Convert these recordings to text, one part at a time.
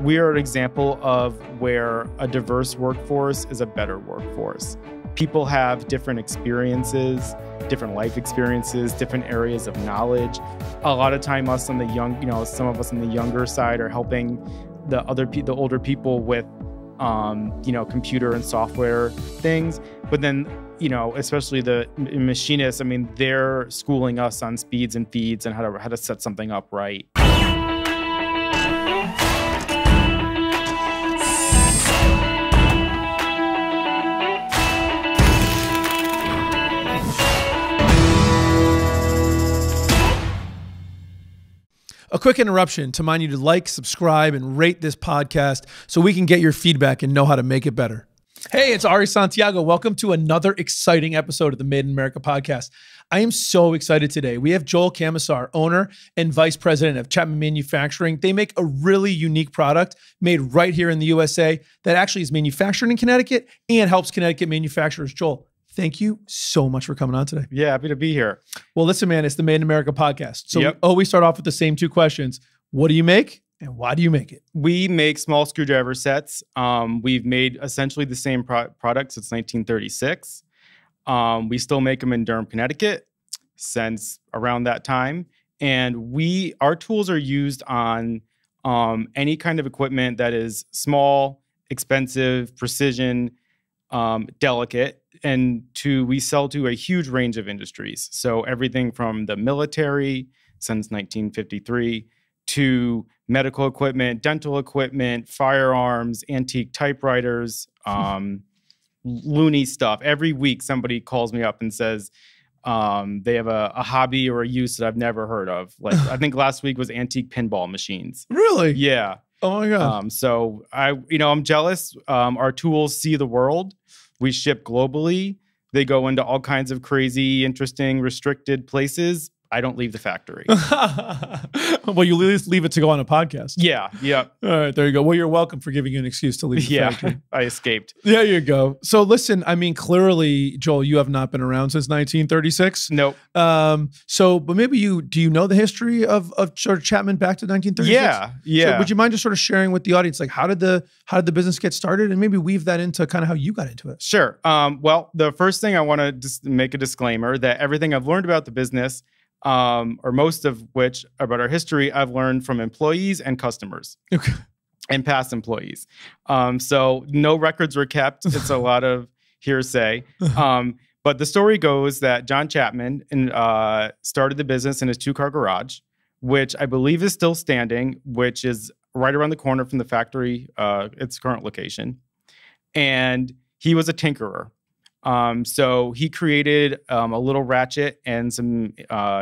we are an example of where a diverse workforce is a better workforce. People have different experiences, different life experiences, different areas of knowledge. A lot of time us on the young, some of us on the younger side are helping the older people with, computer and software things. But then, especially the machinists, I mean, they're schooling us on speeds and feeds and how to set something up right. A quick interruption to remind you to like, subscribe, and rate this podcast so we can get your feedback and know how to make it better. Hey, it's Ari Santiago. Welcome to another exciting episode of the Made in America podcast. I am so excited today. We have Joel Camassar, owner and vice president of Chapman Manufacturing. They make a really unique product made right here in the USA that actually is manufactured in Connecticut and helps Connecticut manufacturers. Joel, thank you so much for coming on today. Yeah, happy to be here. Well, listen, man, it's the Made in America podcast. So we always start off with the same two questions. What do you make and why do you make it? We make small screwdriver sets. We've made essentially the same product since 1936. We still make them in Durham, Connecticut since around that time. And our tools are used on any kind of equipment that is small, expensive, precision, delicate, and we sell to a huge range of industries. So everything from the military since 1953 to medical equipment, dental equipment, firearms, antique typewriters, loony stuff. Every week somebody calls me up and says they have a hobby or a use that I've never heard of. Like I think last week was antique pinball machines. Really? Yeah. Oh my God. So I'm jealous. Our tools see the world. We ship globally. They go into all kinds of crazy, interesting, restricted places. I don't leave the factory. Well, you at least leave it to go on a podcast. Yeah. Yeah. All right. There you go. Well, you're welcome for giving you an excuse to leave the factory. I escaped. There you go. So listen, I mean, clearly, Joel, you have not been around since 1936. Nope. But maybe do you know the history of sort of Chapman back to 1936? Yeah. Yeah. So would you mind just sort of sharing with the audience, like how did the business get started, and maybe weave that into kind of how you got into it? Sure. Well, the first thing I want to just make a disclaimer that everything I've learned about the business, or most of which about our history, I've learned from employees and customers. Okay. And past employees. So no records were kept. It's a lot of hearsay. But the story goes that John Chapman started the business in his two-car garage, which I believe is still standing, which is right around the corner from the factory, its current location. And he was a tinkerer. So he created a little ratchet and some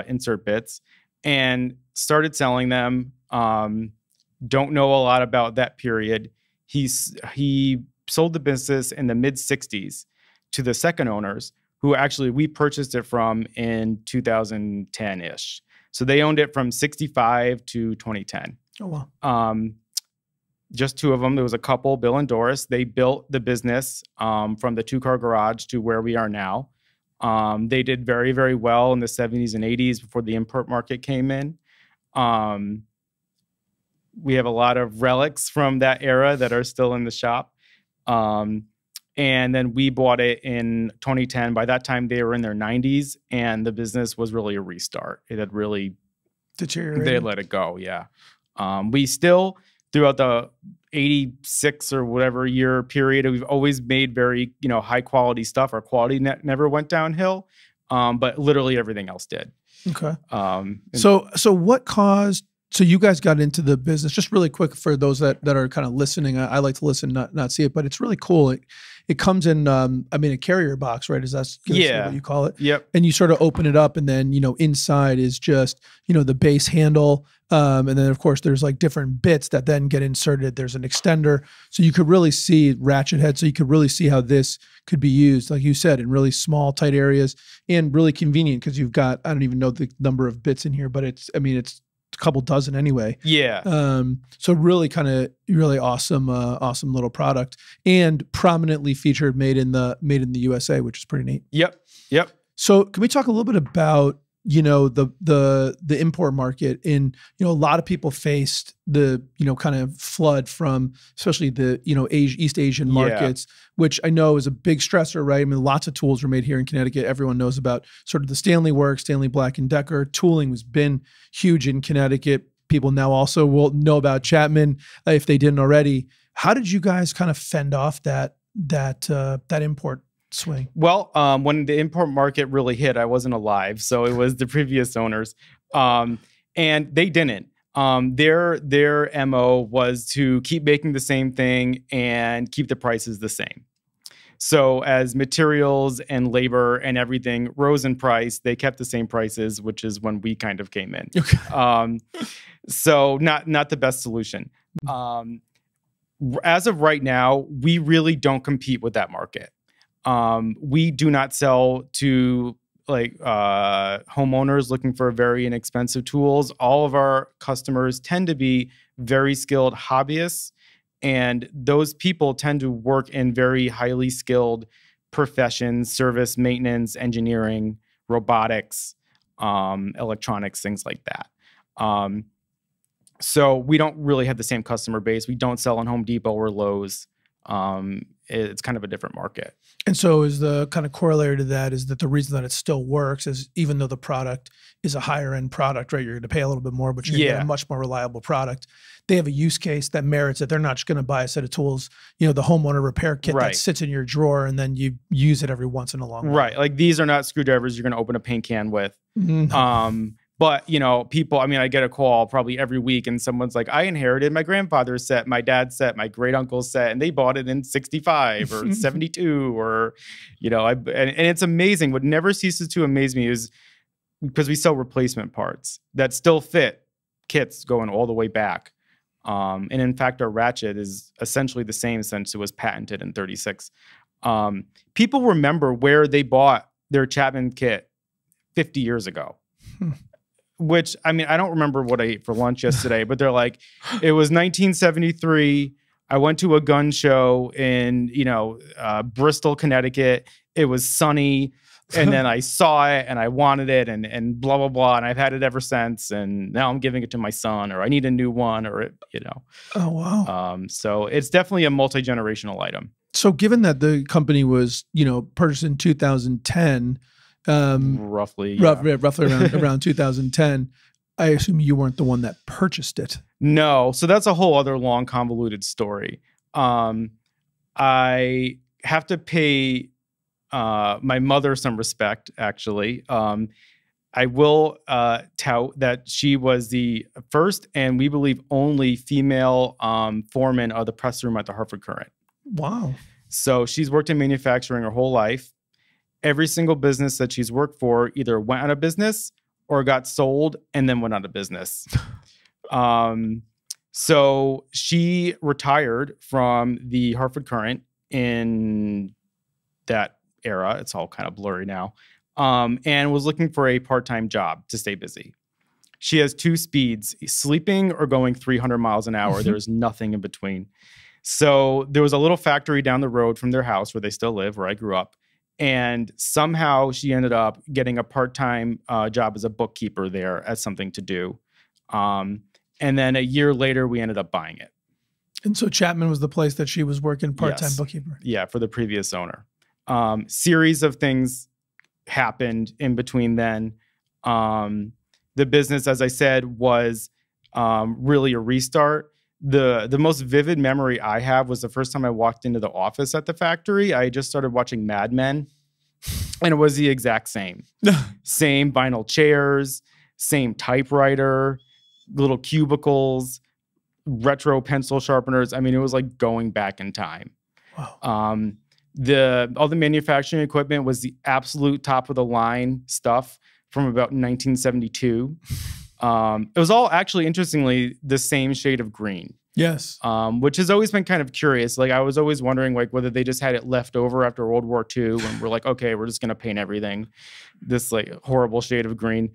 insert bits and started selling them. Don't know a lot about that period. He sold the business in the mid-60s to the second owners, who actually we purchased it from in 2010-ish. So they owned it from 65 to 2010. Oh, wow. Just two of them. There was a couple, Bill and Doris. They built the business from the two-car garage to where we are now. They did very, very well in the 70s and 80s before the import market came in. We have a lot of relics from that era that are still in the shop. And then we bought it in 2010. By that time, they were in their 90s, and the business was really a restart. It had really deteriorated. They had let it go, yeah. We still, throughout the 86 or whatever year period, we've always made very, high quality stuff. Our quality never went downhill, but literally everything else did. Okay. So what caused? So you guys got into the business, just really quick for those that are kind of listening. I like to listen, not see it, but it's really cool. It comes in, a carrier box, right? Is that what you call it? Yep. And you sort of open it up, and then, inside is just, the base handle. And then of course there's like different bits that then get inserted. There's an extender. So you could really see ratchet head. So you could really see how this could be used, like you said, in really small, tight areas, and really convenient because you've got, I don't even know the number of bits in here, but it's a couple dozen anyway. Yeah. So really kind of really awesome, awesome little product, and prominently featured made in the USA, which is pretty neat. Yep. Yep. So can we talk a little bit about the import market in, a lot of people faced the, kind of flood from especially the, East Asian markets, which I know is a big stressor, right? I mean, lots of tools were made here in Connecticut. Everyone knows about sort of the Stanley Works, Stanley Black and Decker. Tooling has been huge in Connecticut. People now also will know about Chapman if they didn't already. How did you guys kind of fend off that import swing? Well, when the import market really hit, I wasn't alive, so it was the previous owners, and they didn't. Their MO was to keep making the same thing and keep the prices the same. So as materials and labor and everything rose in price, they kept the same prices, which is when we kind of came in. Okay. So not the best solution. As of right now, we really don't compete with that market. We do not sell to homeowners looking for very inexpensive tools. All of our customers tend to be very skilled hobbyists, and those people tend to work in very highly skilled professions: service, maintenance, engineering, robotics, electronics, things like that. So we don't really have the same customer base. We don't sell on Home Depot or Lowe's. It's kind of a different market. And so is the kind of corollary to that is that the reason that it still works is even though the product is a higher end product, right? You're going to pay a little bit more, but you're going to get a much more reliable product. They have a use case that merits it. They're not just going to buy a set of tools, the homeowner repair kit that sits in your drawer and then you use it every once in a long while. Right. Like these are not screwdrivers you're going to open a paint can with. Mm-hmm. But, people, I get a call probably every week and someone's like, I inherited my grandfather's set, my dad's set, my great uncle's set, and they bought it in 65 or 72 or, and it's amazing. What never ceases to amaze me is because we sell replacement parts that still fit kits going all the way back. And in fact, our ratchet is essentially the same since it was patented in 36. People remember where they bought their Chapman kit 50 years ago. Which, I don't remember what I ate for lunch yesterday, but they're like, it was 1973. I went to a gun show in, Bristol, Connecticut. It was sunny. And then I saw it and I wanted it and blah, blah, blah. And I've had it ever since. And now I'm giving it to my son, or I need a new one, or, Oh, wow. So it's definitely a multi-generational item. So given that the company was, purchased in 2010, roughly around 2010. I assume you weren't the one that purchased it. No. So that's a whole other long, convoluted story. I have to pay my mother some respect, actually. I will tout that she was the first and we believe only female foreman of the press room at the Hartford Courant. Wow. So she's worked in manufacturing her whole life. Every single business that she's worked for either went out of business or got sold and then went out of business. So she retired from the Hartford Courant in that era. It's all kind of blurry now. And was looking for a part-time job to stay busy. She has two speeds, sleeping or going 300 miles an hour. There's nothing in between. So there was a little factory down the road from their house where they still live, where I grew up. And somehow she ended up getting a part-time job as a bookkeeper there as something to do. And then a year later, we ended up buying it. And so Chapman was the place that she was working part-time bookkeeper? Yeah, for the previous owner. Series of things happened in between then. The business, as I said, was really a restart. The most vivid memory I have was the first time I walked into the office at the factory. I just started watching Mad Men, and it was the exact same. Same vinyl chairs, same typewriter, little cubicles, retro pencil sharpeners. It was like going back in time. Wow. All the manufacturing equipment was the absolute top of the line stuff from about 1972. It was all actually, interestingly, the same shade of green. Yes. Which has always been kind of curious. Like, I was always wondering, whether they just had it left over after World War II and we're like, okay, we're just going to paint everything this, horrible shade of green.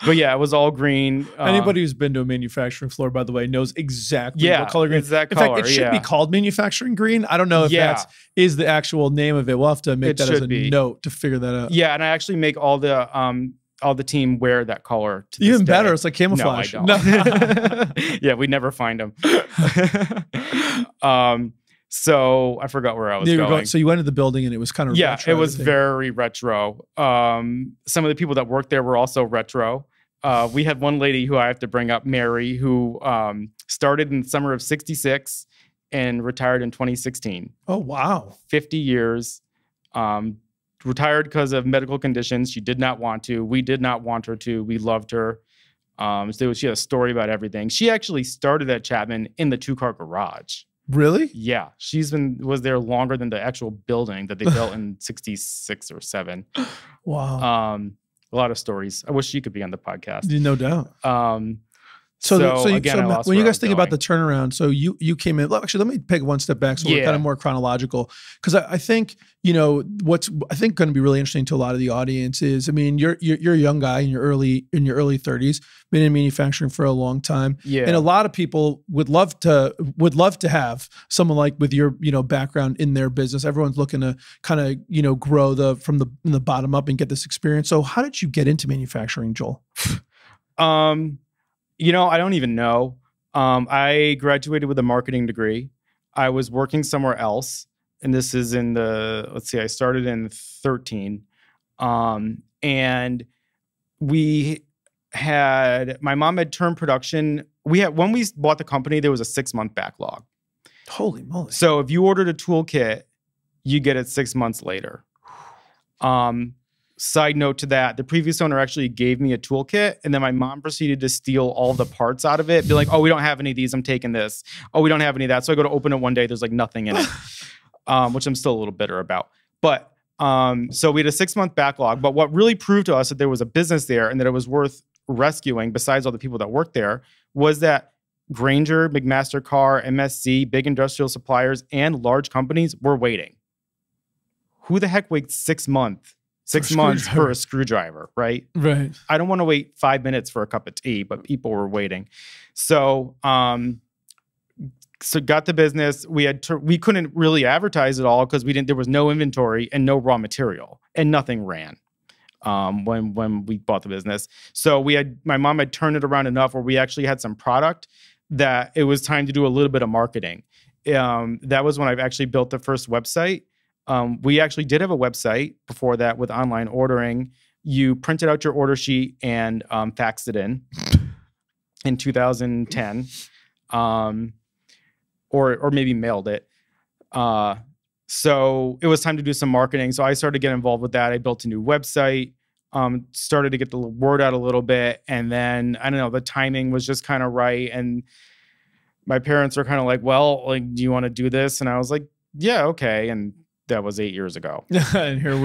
But yeah, it was all green. Anybody who's been to a manufacturing floor, by the way, knows exactly what color green. It's that In color. fact, it should be called manufacturing green. I don't know if that is the actual name of it. We'll have to make that as a note to figure that out. Yeah, and I actually make all the team wear that color. To Even this better, day. it's like camouflage. No, I don't. Yeah, we never find them. So I forgot where I was going. So you went to the building and it was kind of retro, it was very retro. Some of the people that worked there were also retro. We had one lady who I have to bring up, Mary, who started in the summer of '66 and retired in 2016. Oh, wow. 50 years. Retired because of medical conditions. She did not want to. We did not want her to. We loved her. So she had a story about everything. She actually started at Chapman in the 2-car garage. Really? Yeah. Was there longer than the actual building that they built in 66 or 7. Wow. A lot of stories. I wish she could be on the podcast. No doubt. So when you guys think about the turnaround, so you came in. Actually, let me take one step back, so we're kind of more chronological, because I think what's going to be really interesting to a lot of the audience is, I mean, you're a young guy in your early 30s, been in manufacturing for a long time, and a lot of people would love to have someone like with your background in their business. Everyone's looking to kind of grow from the bottom up and get this experience. So how did you get into manufacturing, Joel? I don't even know. I graduated with a marketing degree. I was working somewhere else. And this is I started in 13. And my mom had turned production. When we bought the company, there was a 6-month backlog. Holy moly. So if you ordered a toolkit, you get it 6 months later. Side note to that, the previous owner actually gave me a toolkit, and then my mom proceeded to steal all the parts out of it. Be like, oh, we don't have any of these. I'm taking this. Oh, we don't have any of that. So I go to open it one day. There's like nothing in it, which I'm still a little bitter about. But so we had a 6-month backlog. But what really proved to us that there was a business there and that it was worth rescuing, besides all the people that worked there, was that Grainger, McMaster Carr, MSC, big industrial suppliers, and large companies were waiting. Who the heck waits 6 months? 6 months for a screwdriver, right? Right. I don't want to wait 5 minutes for a cup of tea, but people were waiting. So, got the business. We couldn't really advertise it all because there was no inventory and no raw material, and nothing ran when we bought the business. So my mom had turned it around enough where we actually had some product that it was time to do a little bit of marketing. That was when I've actually built the first website. We actually did have a website before that with online ordering. You printed out your order sheet and faxed it in 2010, or maybe mailed it. So it was time to do some marketing. So I started to get involved with that. I built a new website, started to get the word out a little bit. And then, I don't know, the timing was just kind of right. And my parents were kind of like, well, like, do you want to do this? And I was like, yeah, okay. And that was 8 years ago. And here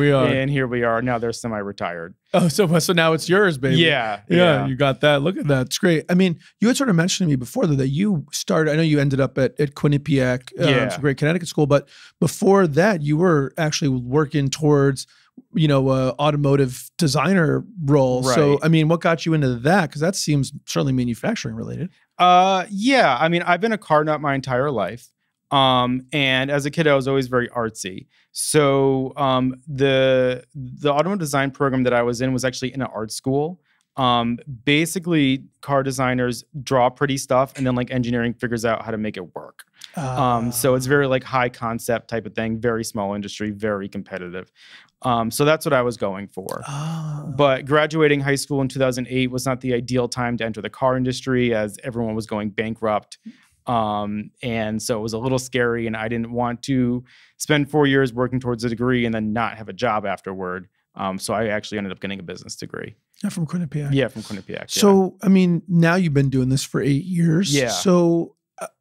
we are. Now they're semi-retired. Oh, so now it's yours, baby. Yeah. You got that. Look at that. It's great. I mean, you had sort of mentioned to me before that you started, I know you ended up at Quinnipiac, it's a great Connecticut school, but before that you were actually working towards, automotive designer role. Right. So, I mean, what got you into that? Because that seems certainly manufacturing related. Yeah. I mean, I've been a car nut my entire life. And as a kid, I was always very artsy. So the automotive design program that I was in was actually in an art school. Basically, car designers draw pretty stuff, and then like engineering figures out how to make it work. So it's very like high concept type of thing, very small industry, very competitive. So that's what I was going for. But graduating high school in 2008 was not the ideal time to enter the car industry, as everyone was going bankrupt. And so it was a little scary, and I didn't want to spend 4 years working towards a degree and then not have a job afterward. So I actually ended up getting a business degree. From Quinnipiac. Yeah, from Quinnipiac. So, I mean, now you've been doing this for 8 years. Yeah. So,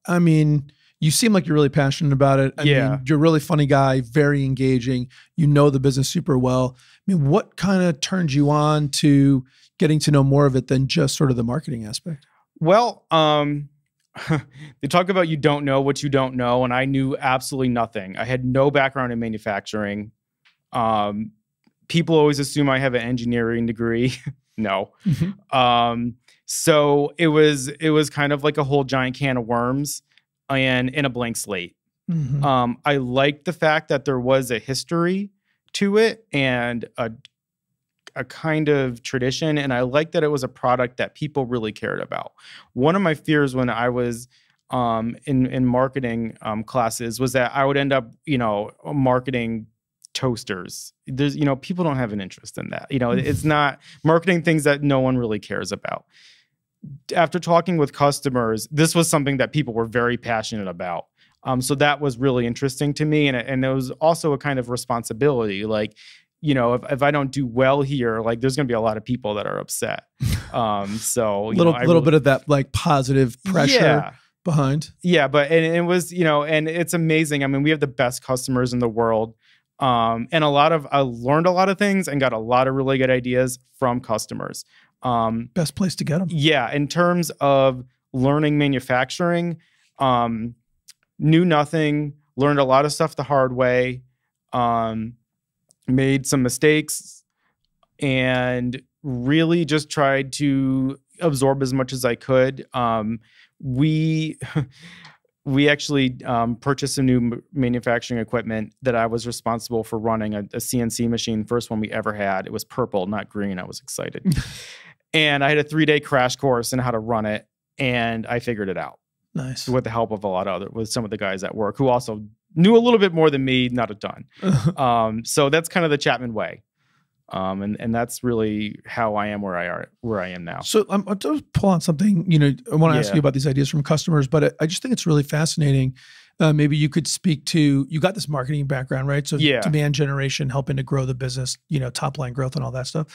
I mean, you seem like you're really passionate about it. I mean, you're a really funny guy, very engaging. You know the business super well. I mean, what kind of turned you on to getting to know more of it than just sort of the marketing aspect? Well, they talk about you don't know what you don't know, and I knew absolutely nothing. I had no background in manufacturing. People always assume I have an engineering degree. No. Mhm. So it was kind of like a whole giant can of worms and in a blank slate. Mhm. I liked the fact that there was a history to it and a kind of tradition. And I liked that it was a product that people really cared about. One of my fears when I was in marketing classes was that I would end up, marketing toasters. There's, people don't have an interest in that. It's not marketing things that no one really cares about. After talking with customers, this was something that people were very passionate about. So that was really interesting to me. And it was also a kind of responsibility. Like, if I don't do well here, like there's going to be a lot of people that are upset. So, Little bit of that like positive pressure behind. Yeah. But and it was, and it's amazing. I mean, we have the best customers in the world. And I learned a lot of things and got a lot of really good ideas from customers. Best place to get them. Yeah. In terms of learning manufacturing, knew nothing, learned a lot of stuff the hard way, made some mistakes, and really just tried to absorb as much as I could. We we actually purchased some new manufacturing equipment that I was responsible for running a CNC machine, first one we ever had. It was purple, not green. I was excited. And I had a 3-day crash course in how to run it, and I figured it out. Nice. With the help of with some of the guys at work who also knew a little bit more than me, not a ton. So that's kind of the Chapman way. And that's really how I am where I am now. So I'll just pull on something, I want to ask you about these ideas from customers, but I just think it's really fascinating. Maybe you could speak to, you got this marketing background, right? So demand generation, helping to grow the business, top line growth and all that stuff.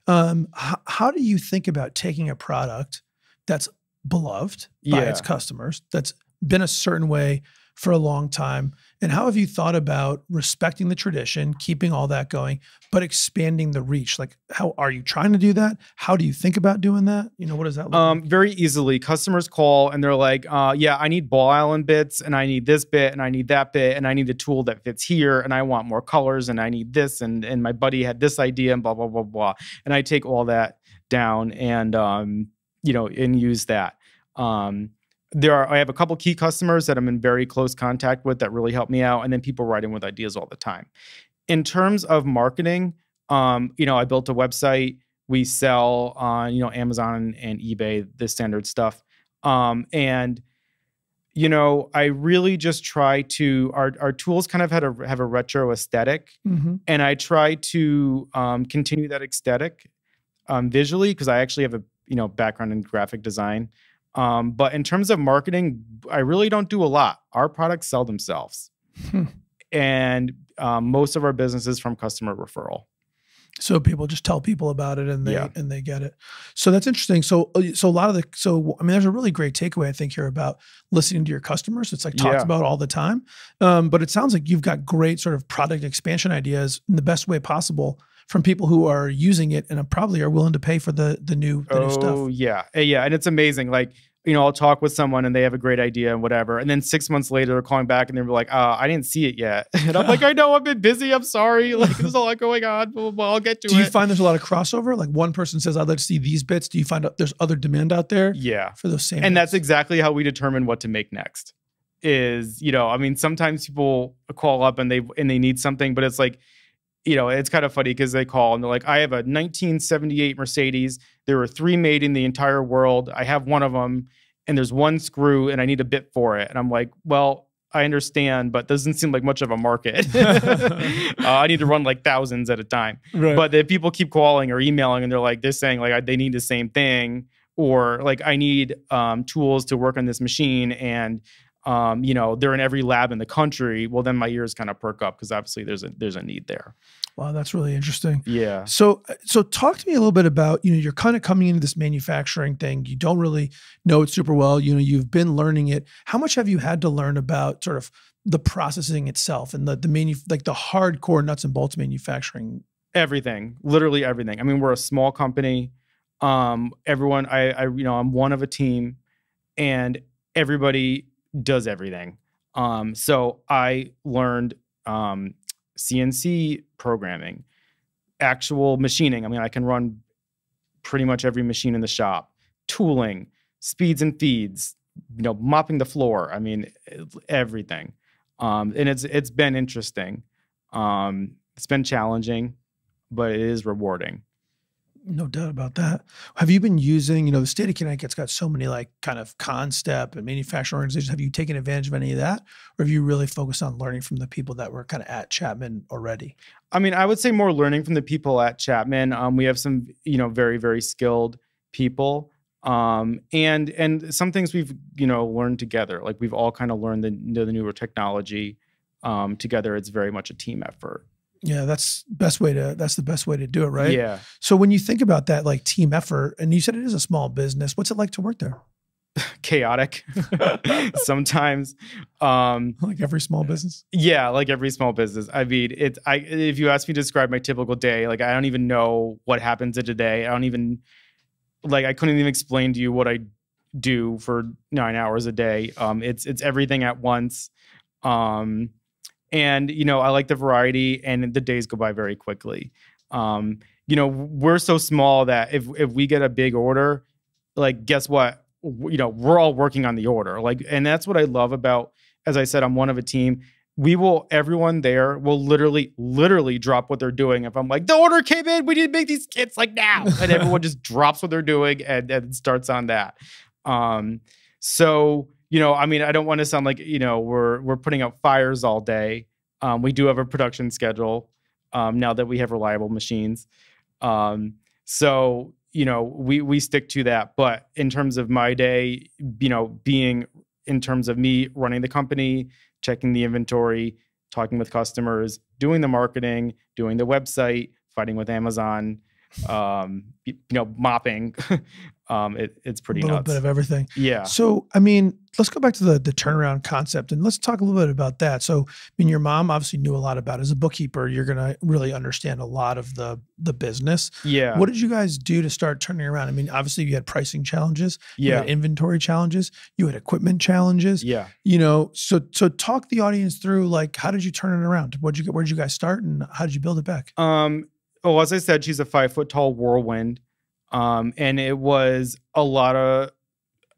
How do you think about taking a product that's beloved by its customers, that's been a certain way for a long time, and how have you thought about respecting the tradition, keeping all that going, but expanding the reach? Like, how are you trying to do that? How do you think about doing that? What does that look like? Very easily. Customers call and they're like, yeah, I need ball island bits, and I need this bit, and I need that bit, and I need a tool that fits here, and I want more colors, and I need this, and my buddy had this idea, and blah, blah, blah, blah. And I take all that down and, and use that. I have a couple key customers that I'm in very close contact with that really help me out. And then people write in with ideas all the time. In terms of marketing, I built a website. We sell on, Amazon and eBay, the standard stuff. And I really just try to, our tools kind of have a retro aesthetic. And I try to continue that aesthetic visually, because I actually have a, background in graphic design. But in terms of marketing, I really don't do a lot. Our products sell themselves. And most of our business is from customer referral. So people just tell people about it and they get it. So that's interesting. So a lot of there's a really great takeaway, I think, here about listening to your customers. It's like talked about all the time. But it sounds like you've got great sort of product expansion ideas in the best way possible from people who are using it and probably are willing to pay for the new stuff. Oh, yeah. Yeah. And it's amazing. Like, I'll talk with someone and they have a great idea and whatever. And then 6 months later, they're calling back and they're like, I didn't see it yet. And I'm like, I know, I've been busy. I'm sorry. Like, there's a lot going on. Blah, blah, blah. I'll get to it. Do you find there's a lot of crossover? Like one person says, I'd like to see these bits. Do you find out there's other demand out there? Yeah. For those same And bits? that's exactly how we determine what to make next is, sometimes people call up and they need something, but it's like, it's kind of funny because they call and they're like, I have a 1978 Mercedes. There were 3 made in the entire world. I have one of them and there's one screw and I need a bit for it. And I'm like, well, I understand, but doesn't seem like much of a market. I need to run like thousands at a time. Right. But the people keep calling or emailing and they're saying like they need the same thing, or like I need tools to work on this machine and they're in every lab in the country. Well, then my ears kind of perk up because obviously there's a need there. Wow, that's really interesting. Yeah. So talk to me a little bit about, you're kind of coming into this manufacturing thing. You don't really know it super well. You've been learning it. How much have you had to learn about sort of the processing itself and the hardcore nuts and bolts manufacturing? Everything, literally everything. I mean, we're a small company. Everyone, I'm one of a team, and everybody does everything. So I learned CNC programming, actual machining. I mean, I can run pretty much every machine in the shop, tooling, speeds and feeds, mopping the floor. I mean, everything. And it's been interesting. It's been challenging, but it is rewarding. No doubt about that. Have you been using, the state of Connecticut's got so many like kind of concept and manufacturing organizations. Have you taken advantage of any of that? Or have you really focused on learning from the people that were kind of at Chapman already? I mean, I would say more learning from the people at Chapman. We have some, very, very skilled people. And some things we've, learned together. Like we've all kind of learned the newer technology together. It's very much a team effort. Yeah, that's the best way to do it, right? Yeah. So when you think about that like team effort, and you said it is a small business, what's it like to work there? Chaotic sometimes. Like every small business? Yeah, like every small business. I mean, if you ask me to describe my typical day, like I don't even know what happens in a day. I couldn't even explain to you what I do for 9 hours a day. It's everything at once. And, I like the variety, and the days go by very quickly. We're so small that if we get a big order, like, guess what? We're all working on the order. Like, and that's what I love about, as I said, I'm one of a team. Everyone there will literally drop what they're doing. If I'm like, the order came in, we need to make these kits like now. And everyone just drops what they're doing and starts on that. So, I mean, I don't want to sound like, we're putting out fires all day. We do have a production schedule now that we have reliable machines. So, we stick to that. But in terms of my day, being in terms of me running the company, checking the inventory, talking with customers, doing the marketing, doing the website, fighting with Amazon, mopping. It's pretty nuts. A little bit of everything. Yeah. So, I mean, let's go back to the turnaround concept and let's talk a little bit about that. So, I mean, your mom obviously knew a lot about it. As a bookkeeper, you're going to really understand a lot of the business. Yeah. What did you guys do to start turning around? I mean, obviously you had pricing challenges, you Yeah. had inventory challenges, you had equipment challenges. Yeah. So talk the audience through, like, how did you turn it around? Where'd you guys start and how did you build it back? Well, as I said, she's a 5-foot-tall whirlwind. And it was a lot of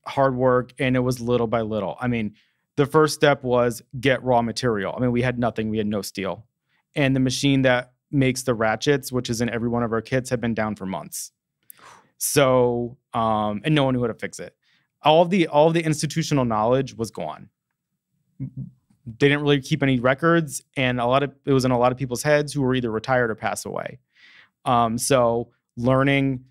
hard work, and it was little by little. I mean, the first step was get raw material. I mean, we had nothing. We had no steel. And the machine that makes the ratchets, which is in every one of our kits, had been down for months. So, and no one knew how to fix it. All of the institutional knowledge was gone. They didn't really keep any records, and it was in a lot of people's heads who were either retired or passed away. So learning,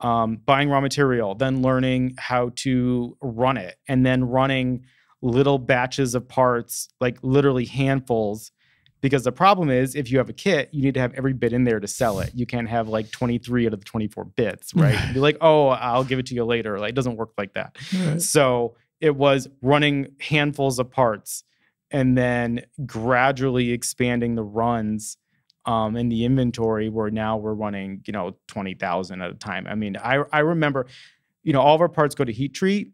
buying raw material, then learning how to run it, and then running little batches of parts, like literally handfuls. Because the problem is, if you have a kit, you need to have every bit in there to sell it. You can't have like 23 out of the 24 bits, right? Be like, oh, I'll give it to you later. Like, it doesn't work like that. Right. So it was running handfuls of parts and then gradually expanding the runs in the inventory, where now we're running, 20,000 at a time. I mean, I remember, all of our parts go to heat treat.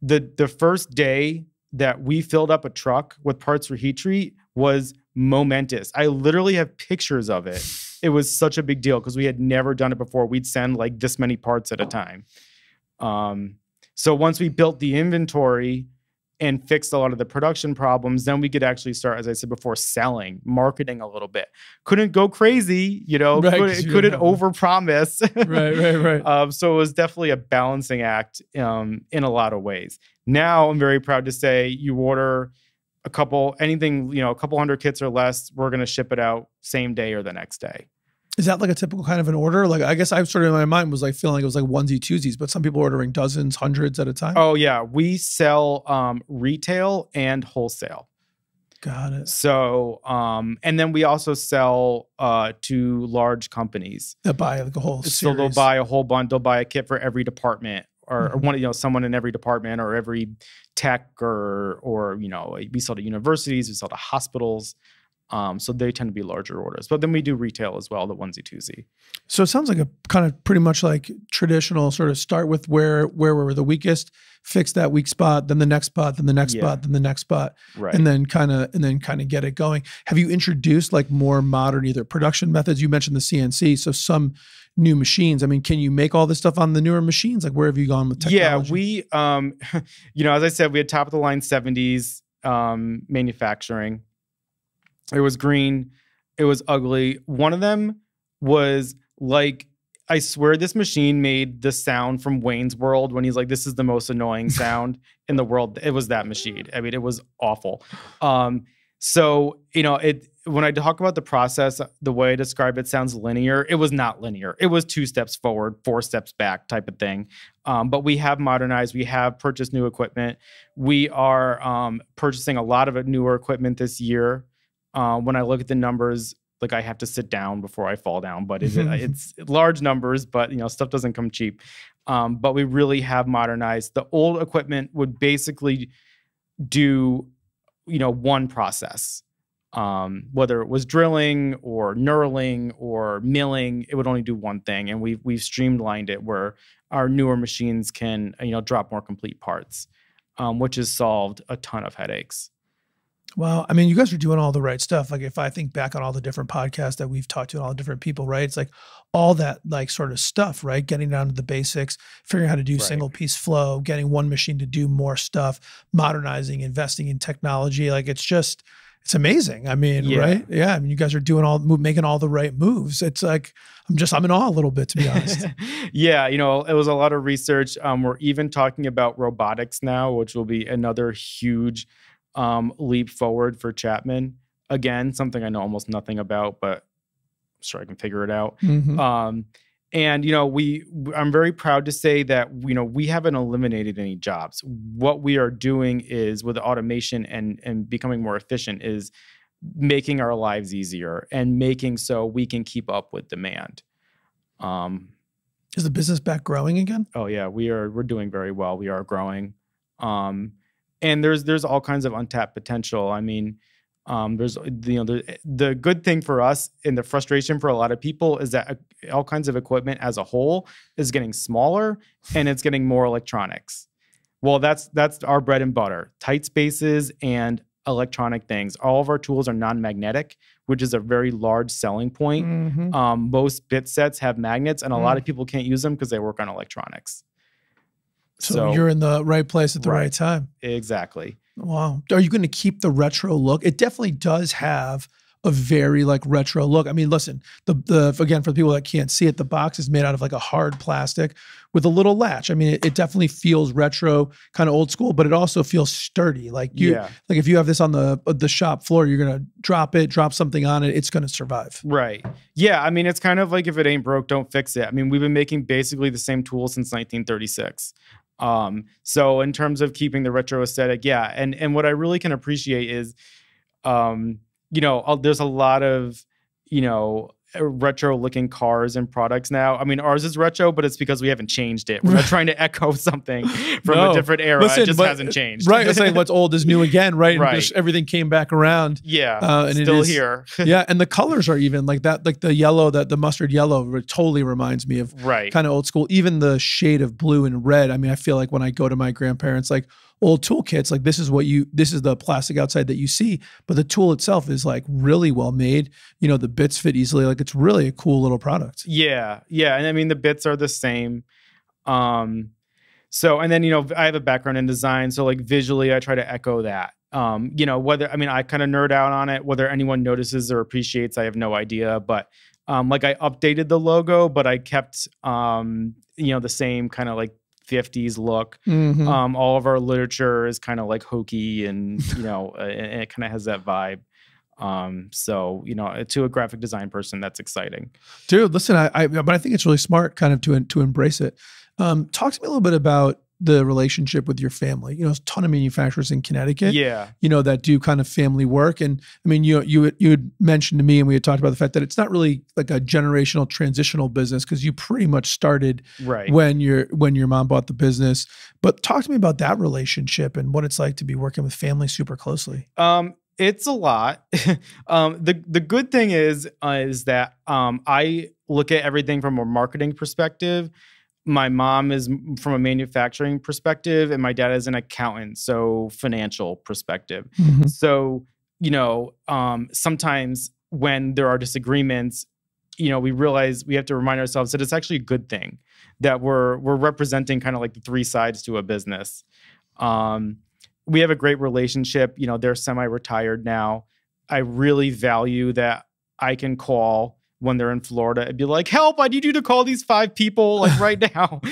The first day that we filled up a truck with parts for heat treat was momentous. I literally have pictures of it. It was such a big deal because we had never done it before. We'd send like this many parts at a time. So once we built the inventory and fixed a lot of the production problems, then we could actually start, as I said before, selling, marketing a little bit. Couldn't go crazy, right, couldn't overpromise. Right. So it was definitely a balancing act in a lot of ways. Now I'm very proud to say, you order a couple hundred kits or less, we're going to ship it out same day or the next day. Is that like a typical kind of an order? Like, I guess I sort of in my mind was like feeling like it was like onesie twosies, but some people ordering dozens, hundreds at a time. Oh yeah. We sell retail and wholesale. Got it. So, and then we also sell to large companies that buy like a whole series. So they'll buy a whole bunch. They'll buy a kit for every department, or one, someone in every department, or every tech, or we sell to universities, we sell to hospitals. So they tend to be larger orders. But then we do retail as well, the onesie twosie. So it sounds like a kind of pretty much like traditional sort of start with where we're the weakest, fix that weak spot, then the next spot, then the next spot, then the next spot, right. and then kind of get it going. Have you introduced like more modern either production methods? You mentioned the CNC, so some new machines. I mean, can you make all this stuff on the newer machines? Like, where have you gone with technology? Yeah, we, you know, as I said, we had top of the line 70s manufacturing. It was green. It was ugly. One of them was like, I swear this machine made the sound from Wayne's World when he's like, this is the most annoying sound in the world. It was that machine. I mean, it was awful. So, you know, when I talk about the process, the way I describe it sounds linear. It was not linear. It was 2 steps forward, 4 steps back type of thing. But we have modernized. We have purchased new equipment. We are purchasing a lot of newer equipment this year. When I look at the numbers, like I have to sit down before I fall down, but it's large numbers, but you know, stuff doesn't come cheap. But we really have modernized. The old equipment would basically do, you know, one process, whether it was drilling or knurling or milling, it would only do one thing. And we've streamlined it where our newer machines can, you know, drop more complete parts, which has solved a ton of headaches. Well, I mean, you guys are doing all the right stuff. Like if I think back on all the different podcasts that we've talked to and all the different people, right? It's like all that like sort of stuff, right? Getting down to the basics, figuring out how to do single piece flow, getting one machine to do more stuff, modernizing, investing in technology. Like it's amazing. I mean, right? Yeah. I mean, you guys are making all the right moves. It's like, I'm in awe a little bit, to be honest. Yeah. You know, it was a lot of research. We're even talking about robotics now, which will be another huge leap forward for Chapman. Again, something I know almost nothing about, but I'm sure I can figure it out. And, you know, I'm very proud to say that, you know, we haven't eliminated any jobs. What we are doing is with automation and becoming more efficient is making our lives easier and making so we can keep up with demand. Is the business back growing again? Oh yeah, we're doing very well. We are growing. And there's all kinds of untapped potential. I mean, there's, you know, the good thing for us and the frustration for a lot of people is that all kinds of equipment as a whole is getting smaller and it's getting more electronics. Well, that's our bread and butter, tight spaces and electronic things. All of our tools are non-magnetic, which is a very large selling point. Most bit sets have magnets and a lot of people can't use them because they work on electronics. So you're in the right place at the right time. Exactly. Wow. Are you going to keep the retro look? It definitely does have a very like retro look. I mean, listen, again, for the people that can't see it, the box is made out of like a hard plastic with a little latch. I mean, it definitely feels retro, kind of old school, but it also feels sturdy. Like like if you have this on the shop floor, you're going to drop something on it, it's going to survive. Right. Yeah. I mean, it's kind of like if it ain't broke, don't fix it. I mean, we've been making basically the same tool since 1936. So in terms of keeping the retro aesthetic, yeah. And what I really can appreciate is, you know, there's a lot of, you know, retro looking cars and products now. I mean, ours is retro, but it's because we haven't changed it. We're not trying to echo something from a different era. Listen, it just hasn't changed. Right. It's like what's old is new again, right? Right. And everything came back around. Yeah. And still here. Yeah. And the colors are even like that, like the yellow, the mustard yellow totally reminds me of kind of old school. Even the shade of blue and red. I mean, I feel like when I go to my grandparents, like old toolkits, like this is the plastic outside that you see, but the tool itself is like really well made. You know, the bits fit easily. Like it's really a cool little product. Yeah. Yeah. And I mean, the bits are the same. So, and then, you know, I have a background in design. So like visually, I try to echo that. You know, I kind of nerd out on it, whether anyone notices or appreciates, I have no idea. But like I updated the logo, but I kept, you know, the same kind of like 50s look. All of our literature is kind of like hokey and, you know, and it kind of has that vibe. So, you know, to a graphic design person, that's exciting. Dude, listen, but I think it's really smart kind of to embrace it. Talk to me a little bit about the relationship with your family. You know, there's a ton of manufacturers in Connecticut, you know, that do kind of family work. And I mean, you had mentioned to me, and we had talked about the fact that it's not really like a generational transitional business because you pretty much started when your mom bought the business. But talk to me about that relationship and what it's like to be working with family super closely. It's a lot. The good thing is that I look at everything from a marketing perspective. My mom is from a manufacturing perspective, and my dad is an accountant, so financial perspective. Mhm. So, sometimes when there are disagreements, we realize we have to remind ourselves that it's actually a good thing that we're representing kind of like the three sides to a business. We have a great relationship. They're semi-retired now. I really value that I can call when they're in Florida and be like, help, I need you to call these 5 people like right now.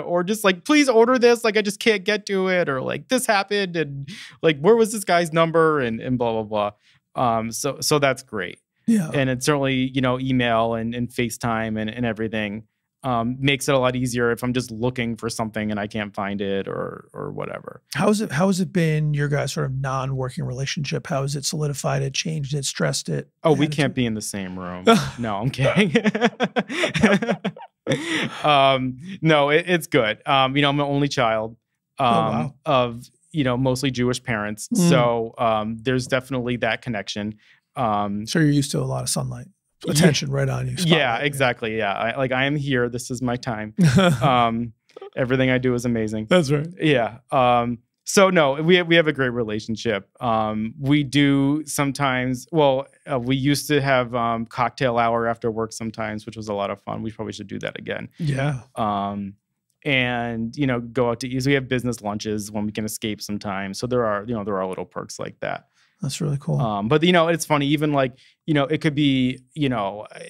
Or just like, please order this. Like, I just can't get to it. Or like, this happened. And like, where was this guy's number? And blah, blah, blah. So that's great. Yeah. And it's certainly, email and FaceTime and everything makes it a lot easier if I'm just looking for something and I can't find it or whatever. How has it been your guys' sort of non-working relationship? How has it solidified it, changed it, stressed it? Oh, we can't be in the same room. No, I'm kidding. No, it's good. I'm an only child of, mostly Jewish parents. So there's definitely that connection. So you're used to a lot of sunlight. Attention right on you. Yeah, exactly. Yeah. I am here. This is my time. Everything I do is amazing. That's right. Yeah. So no, we have a great relationship. We do sometimes, we used to have cocktail hour after work sometimes, which was a lot of fun. We probably should do that again. Yeah. And go out to eat. So we have business lunches when we can escape sometimes. So there are little perks like that. That's really cool. But it's funny, even like, it could be,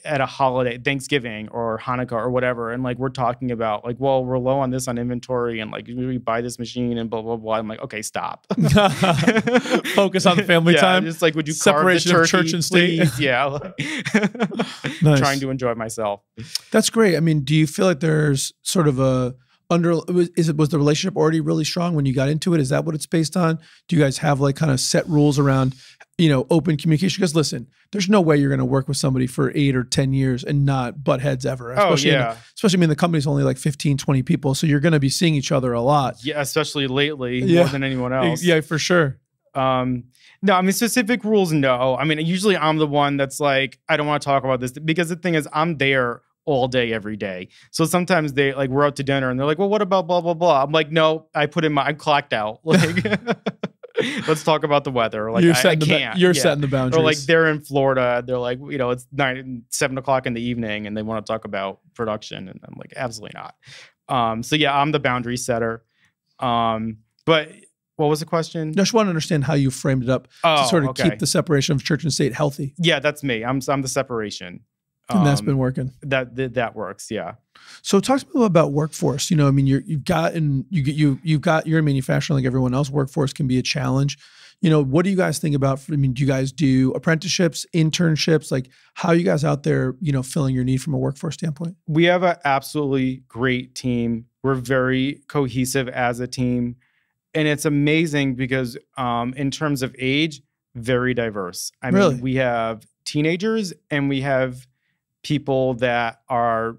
at a holiday, Thanksgiving or Hanukkah or whatever. And like, we're talking about like, well, we're low on this on inventory and like, we buy this machine and blah, blah, blah. I'm like, okay, stop. Focus on family time. Just like, would you separation carve the turkey, of church and state? please? Yeah. Nice. Trying to enjoy myself. That's great. I mean, do you feel like there's sort of was the relationship already really strong when you got into it? Is that what it's based on? Do you guys have like kind of set rules around, open communication? Because listen, there's no way you're going to work with somebody for 8 or 10 years and not butt heads ever. Especially especially the company's only like 15, 20 people. So you're going to be seeing each other a lot. Yeah. Especially lately more than anyone else. Yeah, for sure. No, specific rules. No, usually I'm the one that's like, I don't want to talk about this because the thing is I'm there all day, every day. So sometimes we're out to dinner and they're like, well, what about blah, blah, blah. I'm like, no, I'm clocked out. Like, let's talk about the weather. Like, I can't. You're setting the boundaries. Or like they're in Florida. They're like, it's 7 o'clock in the evening and they want to talk about production. And I'm like, absolutely not. So yeah, I'm the boundary setter. But what was the question? I just want to understand how you framed it up to sort of keep the separation of church and state healthy. Yeah, that's me. I'm the separation. And that's been working. That works, yeah. So talk to me about workforce. You're in manufacturing like everyone else. Workforce can be a challenge. What do you guys think about? Do you guys do apprenticeships, internships? Like, how are you guys out there, filling your need from a workforce standpoint? We have an absolutely great team. We're very cohesive as a team, and it's amazing because in terms of age, very diverse. Really? We have teenagers and we have people that are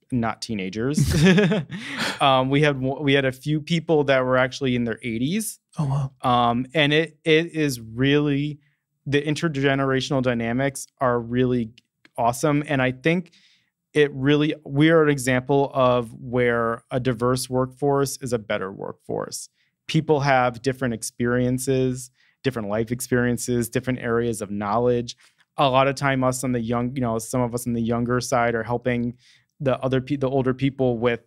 not teenagers. We had a few people that were actually in their 80s. Oh wow! And it is really, the intergenerational dynamics are really awesome. And I think we are an example of where a diverse workforce is a better workforce. People have different experiences, different life experiences, different areas of knowledge. A lot of time some of us on the younger side are helping the older people with,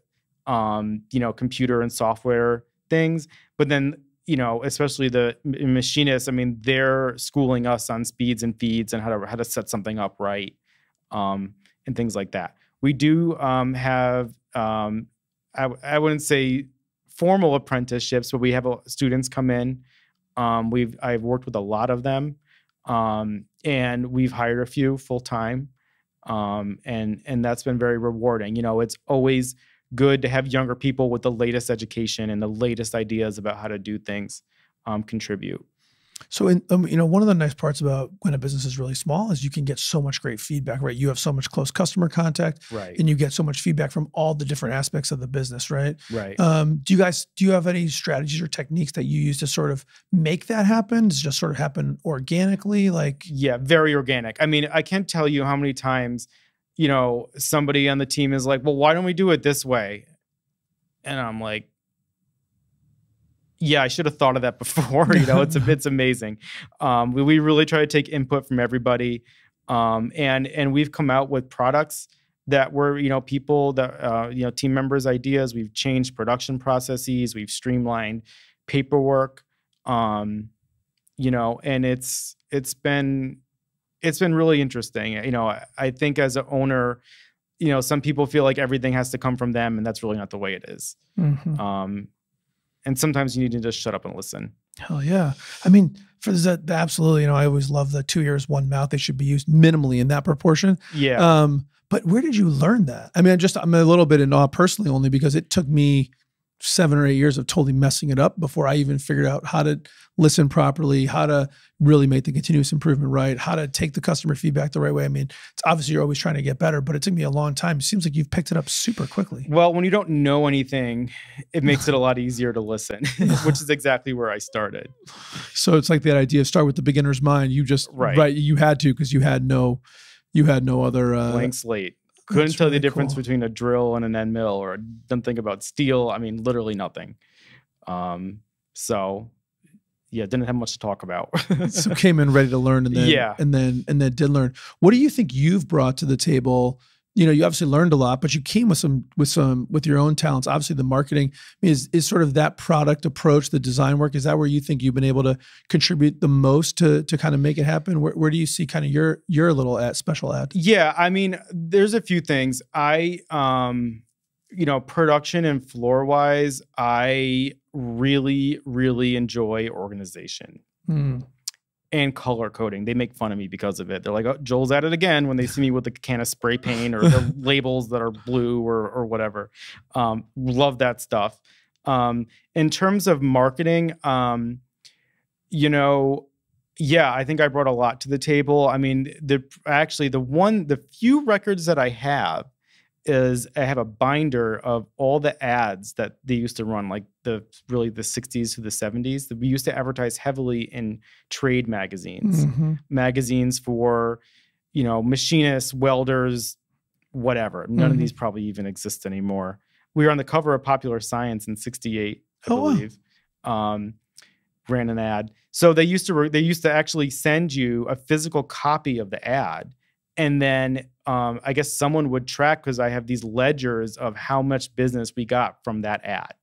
computer and software things. But then, especially the machinists, they're schooling us on speeds and feeds and how to set something up right, and things like that. We do have, I wouldn't say formal apprenticeships, but we have students come in. I've worked with a lot of them. And we've hired a few full time. And that's been very rewarding. It's always good to have younger people with the latest education and the latest ideas about how to do things, contribute. So, one of the nice parts about when a business is really small is you can get so much great feedback, right? You have so much close customer contact, Right. and you get so much feedback from all the different aspects of the business, right? Right. Do you have any strategies or techniques that you use to sort of make that happen? Does it just sort of happen organically? Like, Yeah, very organic. I mean, I can't tell you how many times, somebody on the team is like, well, why don't we do it this way? And I'm like, yeah, I should have thought of that before. It's amazing. We really try to take input from everybody. And we've come out with products that were, people that, team members' ideas. We've changed production processes. We've streamlined paperwork, and it's been really interesting. I think as an owner, some people feel like everything has to come from them, and that's really not the way it is. mm-hmm. And sometimes you need to just shut up and listen. Hell yeah. I mean, for that, absolutely. I always love the 2 ears, one mouth. They should be used minimally in that proportion. Yeah. But where did you learn that? I mean, I'm a little bit in awe personally, only because it took me 7 or 8 years of totally messing it up before I even figured out how to listen properly, how to really make the continuous improvement right, how to take the customer feedback the right way. I mean, it's obviously you're always trying to get better, but it took me a long time. It seems like you've picked it up super quickly. Well, when you don't know anything, it makes it a lot easier to listen, which is exactly where I started. So it's like that idea of start with the beginner's mind. You just, right you had to, because you had no other blank slate. Couldn't tell the difference between a drill and an end mill, or didn't think about steel. I mean, literally nothing. So yeah, didn't have much to talk about. So came in ready to learn, and then and then did learn. What do you think you've brought to the table? You obviously learned a lot, but you came with your own talents. Obviously, the marketing is sort of that product approach, the design work. Is that where you think you've been able to contribute the most to kind of make it happen? Where do you see kind of your little special ad? Yeah, I mean, there's a few things. Production and floor wise, I really, really enjoy organization. And color coding. They make fun of me because of it. They're like, oh, Joel's at it again, when they see me with a can of spray paint or the labels that are blue or whatever. Love that stuff. In terms of marketing, I think I brought a lot to the table. I mean, the few records that I have is I have a binder of all the ads that they used to run, like the 60s to the 70s. That we used to advertise heavily in trade magazines, magazines for, machinists, welders, whatever. None of these probably even exist anymore. We were on the cover of Popular Science in '68, I believe. Wow. Ran an ad. So they used to actually send you a physical copy of the ad. And then I guess someone would track, because I have these ledgers of how much business we got from that ad.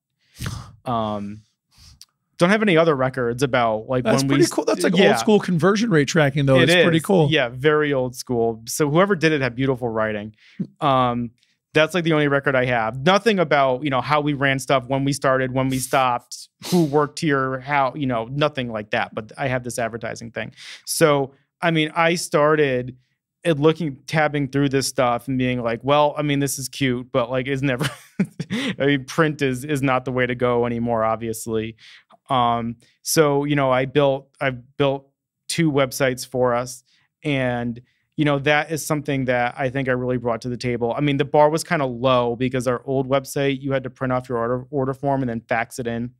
Don't have any other records about that's pretty cool. That's like old school conversion rate tracking, though. It's pretty cool. Yeah, very old school. So whoever did it had beautiful writing. That's like the only record I have. Nothing about, how we ran stuff, when we started, when we stopped, who worked here, how, nothing like that. But I have this advertising thing. So, I mean, I started tabbing through this stuff and being like, well, I mean, this is cute, but like, it's never, I mean, print is not the way to go anymore, obviously. So, I've built 2 websites for us, and, that is something that I think I really brought to the table. I mean, the bar was kind of low because our old website, you had to print off your order form and then fax it in.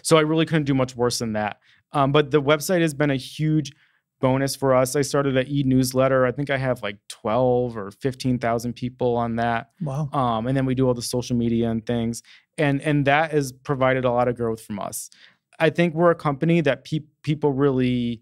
So I really couldn't do much worse than that. But the website has been a huge bonus for us. I started an e-newsletter. I think I have like 12 or 15,000 people on that. Wow. And then we do all the social media and things. And that has provided a lot of growth from us. I think we're a company that people really,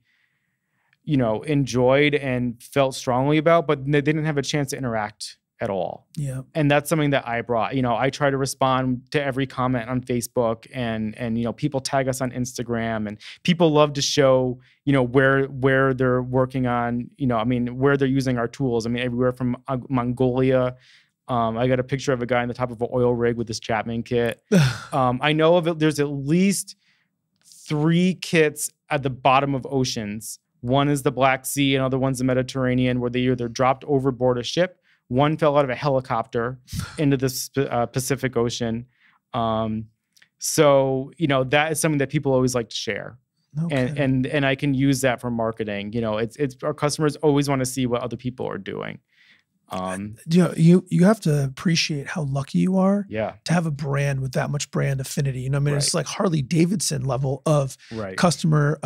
enjoyed and felt strongly about, but they didn't have a chance to interact at all. Yeah. And that's something that I brought. I try to respond to every comment on Facebook, and people tag us on Instagram, and people love to show, where they're working on, where they're using our tools. I mean, everywhere from Mongolia. I got a picture of a guy on the top of an oil rig with this Chapman kit. I know of it. There's at least 3 kits at the bottom of oceans. One is the Black Sea, and other one's the Mediterranean, where they either dropped overboard a ship. One fell out of a helicopter into the Pacific Ocean. So, that is something that people always like to share. Okay. And I can use that for marketing. It's our customers always want to see what other people are doing. You have to appreciate how lucky you are Yeah. to have a brand with that much brand affinity. I mean, Right. it's like Harley Davidson level of Right. customer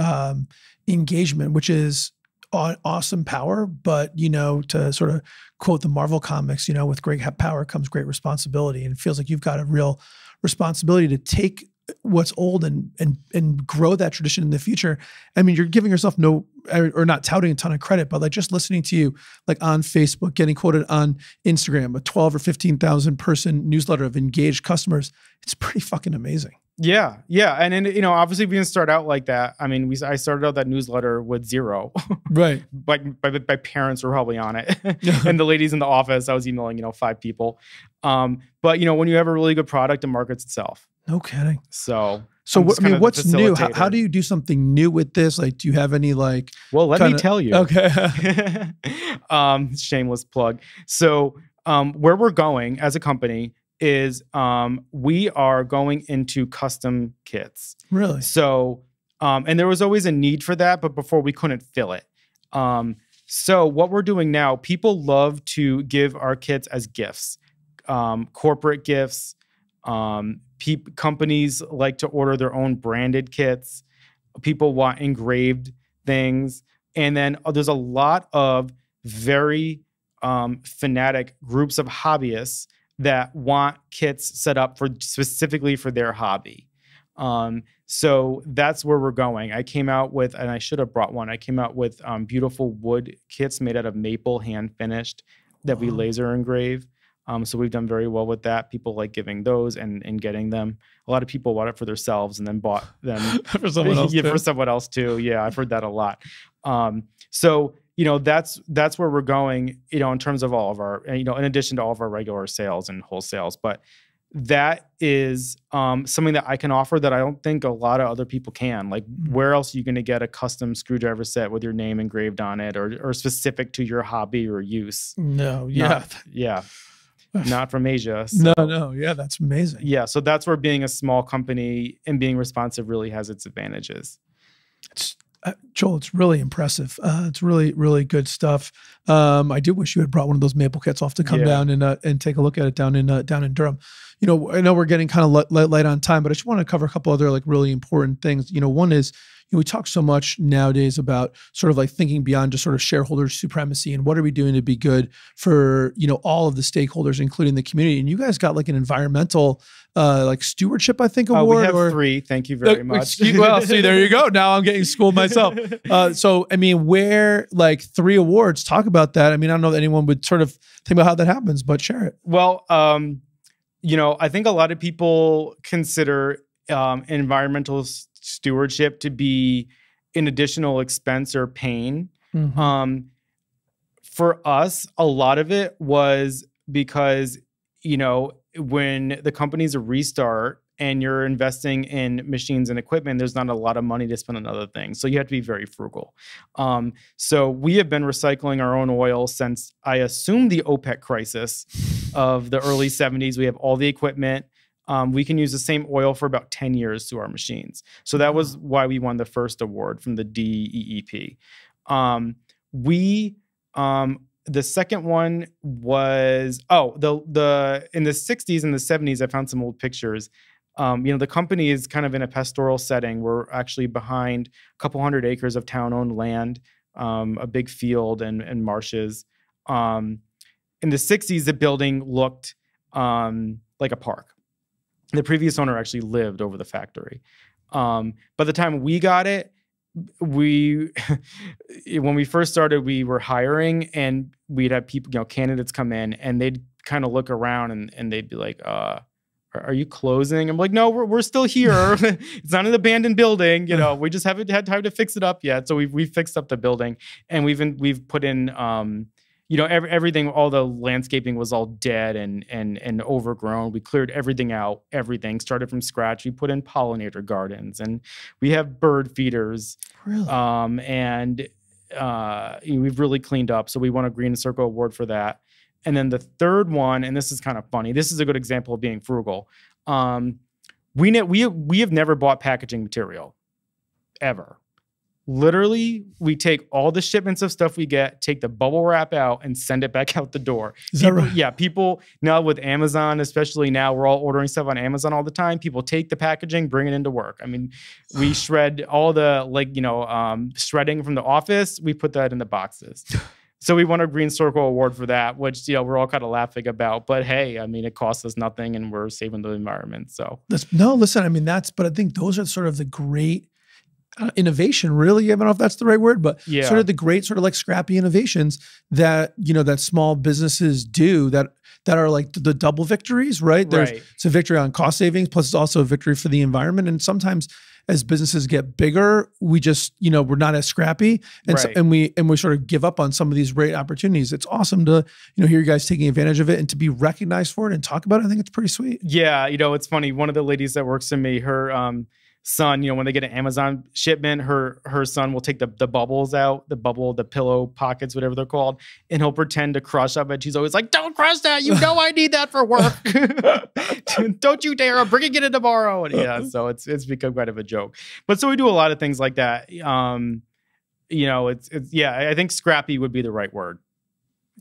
engagement, which is awesome power. But, to sort of quote the Marvel comics, with great power comes great responsibility. And it feels like you've got a real responsibility to take what's old and grow that tradition in the future. I mean, you're giving yourself or not touting a ton of credit, but like just listening to you like on Facebook, getting quoted on Instagram, a 12 or 15,000 person newsletter of engaged customers. It's pretty fucking amazing. Yeah. Yeah. And then, obviously we didn't start out like that. I mean, I started out that newsletter with 0. Right. My parents were probably on it. And the ladies in the office, I was emailing, 5 people. But when you have a really good product, it markets itself. No kidding. So what's new? How do you do something new with this? Like, do you have any like? Well, let me tell you. Okay. Shameless plug. So, where we're going as a company is, we are going into custom kits. Really? So, and there was always a need for that, but before we couldn't fill it. So what we're doing now, people love to give our kits as gifts, corporate gifts. Companies like to order their own branded kits. People want engraved things. And then there's a lot of very fanatic groups of hobbyists that want kits set up specifically for their hobby. So that's where we're going. I came out with, and I should have brought one, I came out with beautiful wood kits made out of maple, hand finished, that we laser engrave. So we've done very well with that. People like giving those and getting them. A lot of people bought it for themselves and then bought them for someone else. For someone else too. Yeah, I've heard that a lot. So that's where we're going. In terms of all of our, in addition to all of our regular sales and wholesales, but that is something that I can offer that I don't think a lot of other people can. Like, where else are you going to get a custom screwdriver set with your name engraved on it, or specific to your hobby or use? No. Yeah. Not from Asia. So. No. Yeah, that's amazing. Yeah. So that's where being a small company and being responsive really has its advantages. Joel, it's really impressive. It's really, really good stuff. I do wish you had brought one of those maple kits off to come down and take a look at it down in Durham. I know we're getting kind of light on time, but I just want to cover a couple other like really important things. One is, we talk so much nowadays about sort of like thinking beyond just sort of shareholder supremacy and what are we doing to be good for, all of the stakeholders, including the community. And you guys got like an environmental like stewardship, I think, award. We have 3. Thank you very much. Well, see, there you go. Now I'm getting schooled myself. So, I mean, where like 3 awards, talk about that. I mean, I don't know that anyone would sort of think about how that happens, but share it. Well, I think a lot of people consider environmental stewardship to be an additional expense or pain. Mm-hmm. For us, a lot of it was because, when the company's a restart and you're investing in machines and equipment, there's not a lot of money to spend on other things. So you have to be very frugal. So we have been recycling our own oil since, I assume, the OPEC crisis of the early 70s. We have all the equipment. We can use the same oil for about 10 years to our machines. So that was why we won the first award from the DEEP. The second one was, in the 60s and the 70s, I found some old pictures. The company is kind of in a pastoral setting. We're actually behind a couple hundred acres of town-owned land, a big field and marshes. In the 60s, the building looked like a park. The previous owner actually lived over the factory. By the time we got it, when we first started, we were hiring and we'd have people, candidates come in and they'd kind of look around and they'd be like, are you closing? I'm like, no, we're still here. It's not an abandoned building. We just haven't had time to fix it up yet. So we've fixed up the building and we've put in, everything, all the landscaping was all dead and overgrown. We cleared everything out, started from scratch. We put in pollinator gardens and we have bird feeders. Really? We've really cleaned up. So we won a Green Circle Award for that. And then the third one, and this is kind of funny. This is a good example of being frugal. We have never bought packaging material. ever. Literally, we take all the shipments of stuff we get, take the bubble wrap out, and send it back out the door. Is that right? Yeah, people now with Amazon, especially now, we're all ordering stuff on Amazon all the time. People take the packaging, bring it into work. I mean, we shred all the shredding from the office. We put that in the boxes. So we won a Green Circle Award for that, which we're all kind of laughing about. But hey, I mean, it costs us nothing, and we're saving the environment. So listen. I mean, but I think those are sort of the great. Innovation, really. I don't know if that's the right word, but sort of the great sort of like scrappy innovations that, that small businesses do that are like the double victories, right? It's a victory on cost savings, plus it's also a victory for the environment. And sometimes as businesses get bigger, we just, we're not as scrappy and we sort of give up on some of these great opportunities. It's awesome to, hear you guys taking advantage of it and to be recognized for it and talk about it. I think it's pretty sweet. Yeah. It's funny. One of the ladies that works for me, her, son, when they get an Amazon shipment, her son will take the bubbles out, the pillow pockets, whatever they're called, and he'll pretend to crush up it. She's always like, "Don't crush that. I need that for work. Don't you dare. I'm bringing it in tomorrow." And so it's become kind of a joke. But so we do a lot of things like that. I think scrappy would be the right word.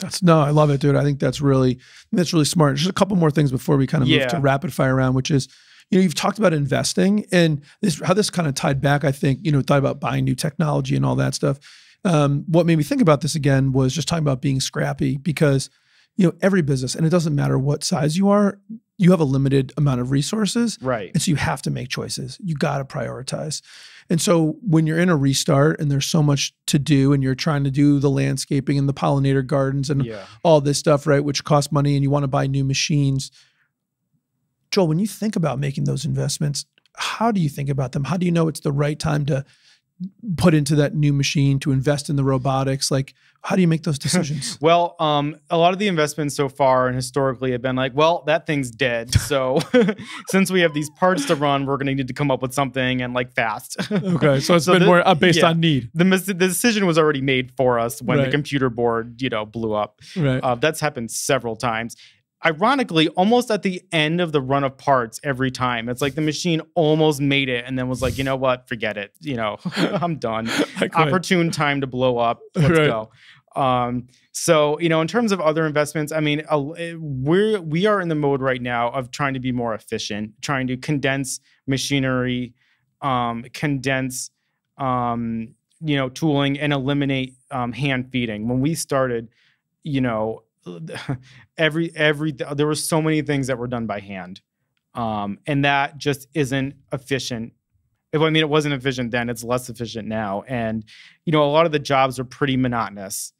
I love it, dude. I think that's really smart. Just a couple more things before we kind of move to rapid fire round, which is, you've talked about investing and how this kind of tied back, I think, thought about buying new technology and all that stuff. What made me think about this again was just talking about being scrappy because, every business, and it doesn't matter what size you are, you have a limited amount of resources. Right. And so you have to make choices. You got to prioritize. And so when you're in a restart and there's so much to do and you're trying to do the landscaping and the pollinator gardens and all this stuff, right, which costs money, and you want to buy new machines, Joel, when you think about making those investments, how do you think about them? How do you know it's the right time to put into that new machine, to invest in the robotics? Like, how do you make those decisions? Well, a lot of the investments so far and historically have been like, well, that thing's dead. So since we have these parts to run, we're going to need to come up with something and like fast. Okay. So it's been more based on need. The decision was already made for us when the computer board, blew up. Right. That's happened several times. Ironically, almost at the end of the run of parts every time. It's like the machine almost made it and then was like, you know what, forget it. I'm done. Opportune time to blow up. Let's go. So, in terms of other investments, I mean, we are in the mode right now of trying to be more efficient, trying to condense machinery, condense, tooling, and eliminate hand feeding. When we started, there were so many things that were done by hand, and that just isn't efficient. It wasn't efficient then; it's less efficient now. And a lot of the jobs are pretty monotonous.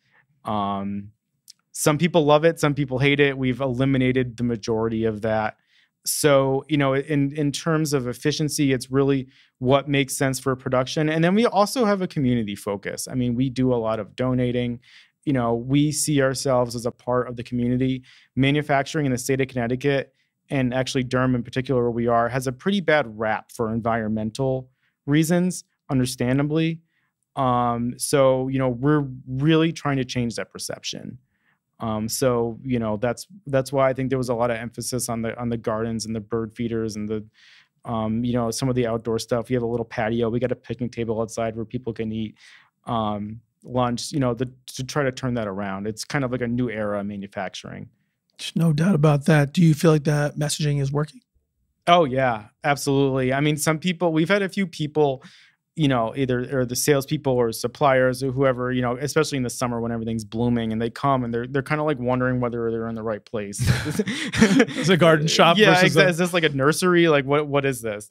Some people love it, some people hate it. We've eliminated the majority of that. So in terms of efficiency, it's really what makes sense for production. And then we also have a community focus. I mean, we do a lot of donating. We see ourselves as a part of the community. Manufacturing in the state of Connecticut, and actually Durham in particular, where we are, has a pretty bad rap for environmental reasons, understandably. So we're really trying to change that perception. So that's why I think there was a lot of emphasis on the gardens and the bird feeders and the some of the outdoor stuff. We have a little patio. We got a picnic table outside where people can eat lunch, to try to turn that around. It's kind of like a new era of manufacturing. There's no doubt about that. Do you feel like that messaging is working? Oh yeah, absolutely. I mean, we've had a few people, either the salespeople or suppliers or whoever, especially in the summer when everything's blooming, and they come and they're kind of like wondering whether they're in the right place. It's a garden shop. Yeah, exactly. Is this like a nursery? Like what is this?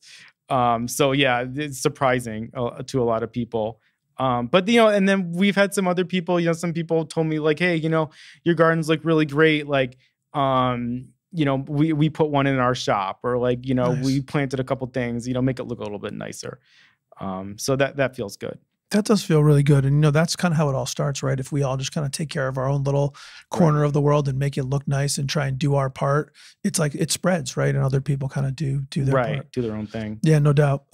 So yeah, it's surprising to a lot of people. But and then we've had some other people, some people told me like, hey, your gardens look really great. Like, we put one in our shop, or like, nice. We planted a couple things, make it look a little bit nicer. So that feels good. That does feel really good. And that's kind of how it all starts, right? If we all just kind of take care of our own little corner of the world and make it look nice and try and do our part, it's like it spreads, right? And other people kind of do their part. Do their own thing. Yeah, no doubt.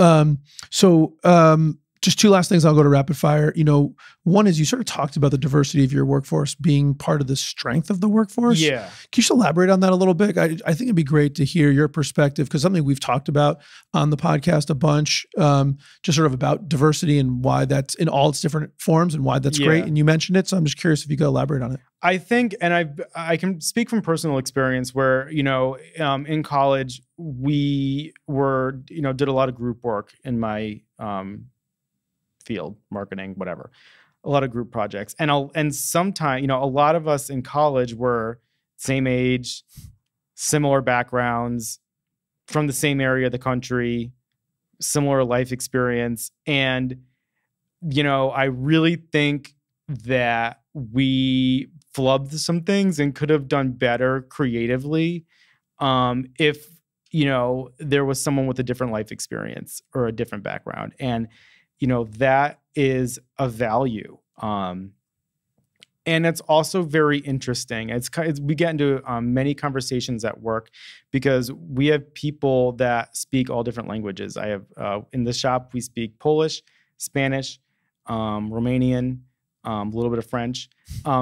Just two last things. I'll go to rapid fire. You know, one is you sort of talked about the diversity of your workforce being part of the strength of the workforce. Yeah. Can you just elaborate on that a little bit? I think it'd be great to hear your perspective, because something we've talked about on the podcast a bunch, just sort of about diversity and why that's in all its different forms and why that's great. And you mentioned it. So I'm just curious if you could elaborate on it. I think, and I can speak from personal experience where, you know, in college, we were, you know, did a lot of group work in my field, marketing, whatever, a lot of group projects. And sometimes, you know, a lot of us in college were same age, similar backgrounds, from the same area of the country, similar life experience. And, you know, I really think that we flubbed some things and could have done better creatively if, you know, there was someone with a different life experience or a different background. And, you know, that is a value. And it's also very interesting. We get into many conversations at work because we have people that speak all different languages. I have in the shop, we speak Polish, Spanish, Romanian, a little bit of French.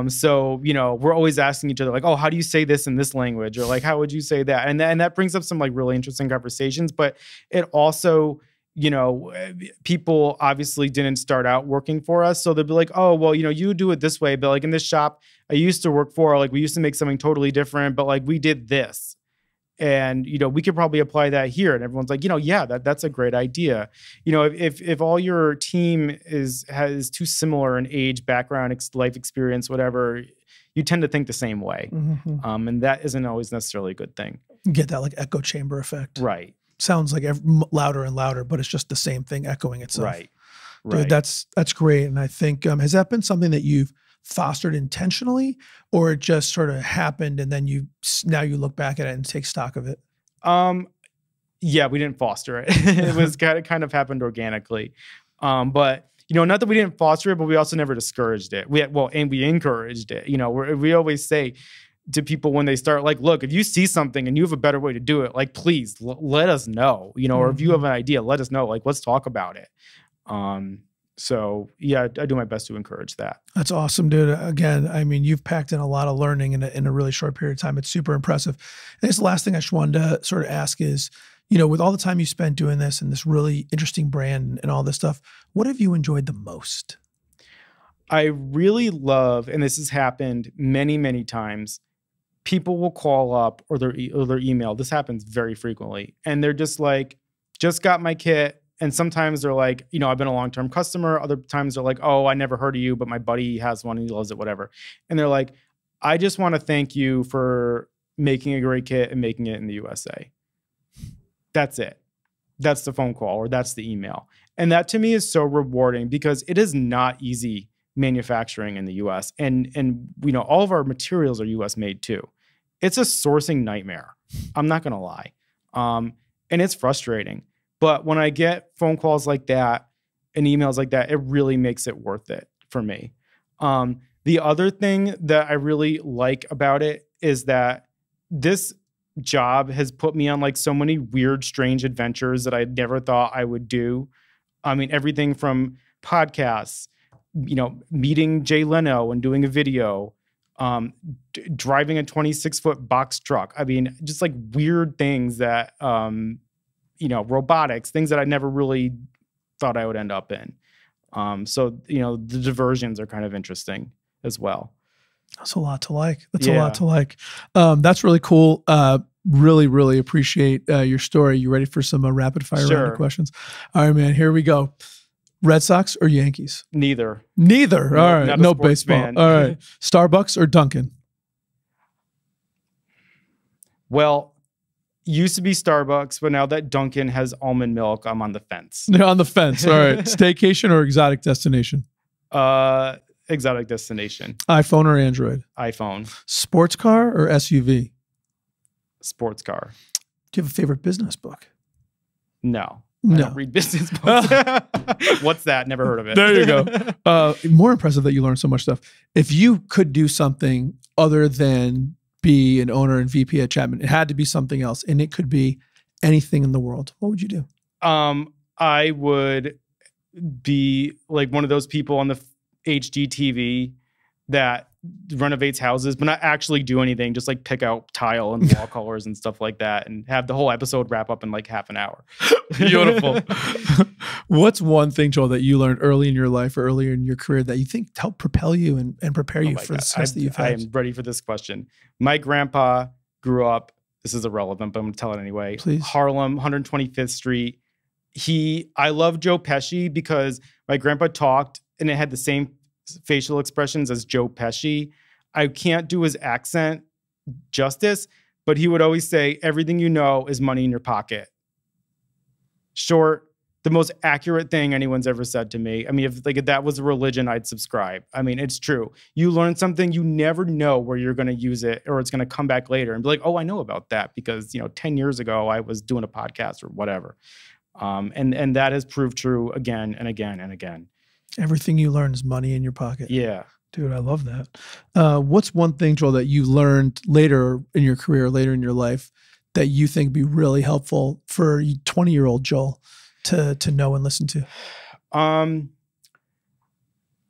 So, you know, we're always asking each other like, oh, how do you say this in this language? Or like, how would you say that? And that brings up some like really interesting conversations, but it also, you know, people obviously didn't start out working for us. So they'll be like, oh, well, you know, you do it this way. But like in this shop I used to work for, like we used to make something totally different, but like we did this. And, you know, we could probably apply that here. And everyone's like, you know, yeah, that's a great idea. You know, if all your team has too similar in age, background, life experience, whatever, you tend to think the same way. Mm-hmm. And that isn't always necessarily a good thing. You get that like echo chamber effect. Right. Sounds like louder and louder, but it's just the same thing echoing itself. Right. Dude, that's great. And I think, has that been something that you've fostered intentionally, or it just sort of happened and then now you look back at it and take stock of it? Yeah, we didn't foster it. It was kind of happened organically. But, you know, not that we didn't foster it, but we also never discouraged it. We encouraged it. You know, we always say to people when they start, like, look, if you see something and you have a better way to do it, like, please let us know, you know, or if you have an idea, let us know, like, let's talk about it. So yeah, I do my best to encourage that. That's awesome, dude. Again, I mean, you've packed in a lot of learning in a really short period of time. It's super impressive. And this the last thing I just wanted to sort of ask is, you know, with all the time you spent doing this and this really interesting brand and all this stuff, what have you enjoyed the most? I really love, and this has happened many, many times, people will call up or their email. This happens very frequently. And they're just like, just got my kit. And sometimes they're like, you know, I've been a long-term customer. Other times they're like, oh, I never heard of you, but my buddy has one and he loves it, whatever. And they're like, I just want to thank you for making a great kit and making it in the USA. That's it. That's the phone call or that's the email. And that to me is so rewarding because it is not easy manufacturing in the US. And you know, all of our materials are US made too. It's a sourcing nightmare. I'm not going to lie. And it's frustrating. But when I get phone calls like that and emails like that, it really makes it worth it for me. The other thing that I really like about it is that this job has put me on like so many weird, strange adventures that I never thought I would do. I mean, everything from podcasts, you know, meeting Jay Leno and doing a video, driving a 26-foot box truck. I mean, just like weird things that, you know, robotics, things that I never really thought I would end up in. So, you know, the diversions are kind of interesting as well. That's a lot to like. That's a lot to like. That's really cool. Really, really appreciate your story. You ready for some rapid fire round of questions? All right, man, here we go. Red Sox or Yankees? Neither. Neither. All right. No baseball. Man. All right. Starbucks or Dunkin'? Well, used to be Starbucks, but now that Dunkin' has almond milk, I'm on the fence. You're on the fence. All right. Staycation or exotic destination? Exotic destination. iPhone or Android? iPhone. Sports car or SUV? Sports car. Do you have a favorite business book? No. I don't read business books. What's that? Never heard of it. There you go. More impressive that you learned so much stuff. If you could do something other than be an owner and VP at Chapman, it had to be something else, and it could be anything in the world, what would you do? I would be like one of those people on the HD TV that renovates houses, but not actually do anything, just like pick out tile and wall colors and stuff like that, and have the whole episode wrap up in like half an hour. Beautiful. What's one thing, Joel, that you learned early in your life or earlier in your career that you think helped propel you and prepare you for the success that you've had? I am ready for this question. My grandpa grew up, this is irrelevant, but I'm going to tell it anyway. Please. Harlem, 125th Street. I love Joe Pesci because my grandpa talked and it had the same facial expressions as Joe Pesci. I can't do his accent justice, but he would always say, everything you know is money in your pocket. Short, the most accurate thing anyone's ever said to me. I mean, if that was a religion, I'd subscribe. I mean, it's true. You learn something, you never know where you're going to use it, or it's going to come back later and be like, oh, I know about that because, 10 years ago I was doing a podcast or whatever. And that has proved true again and again and again. Everything you learn is money in your pocket. Yeah. Dude, I love that. What's one thing, Joel, that you learned later in your career, later in your life, that you think would be really helpful for 20-year-old Joel to know and listen to?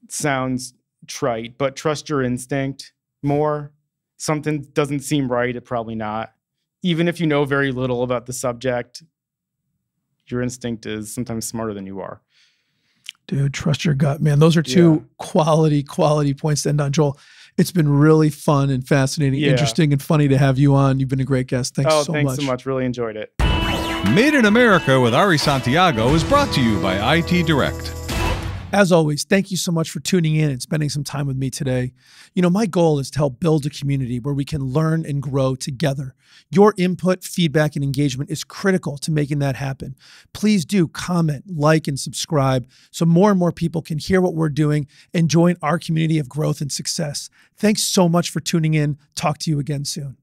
Sounds trite, but trust your instinct more. Something doesn't seem right, it probably not. Even if you know very little about the subject, your instinct is sometimes smarter than you are. Dude, trust your gut, man. Those are two quality points to end on. Joel, it's been really fun and fascinating, interesting and funny to have you on. You've been a great guest. Thanks so much. Thanks so much. Really enjoyed it. Made in America with Ari Santiago is brought to you by IT Direct. As always, thank you so much for tuning in and spending some time with me today. My goal is to help build a community where we can learn and grow together. Your input, feedback, and engagement is critical to making that happen. Please do comment, like, and subscribe so more and more people can hear what we're doing and join our community of growth and success. Thanks so much for tuning in. Talk to you again soon.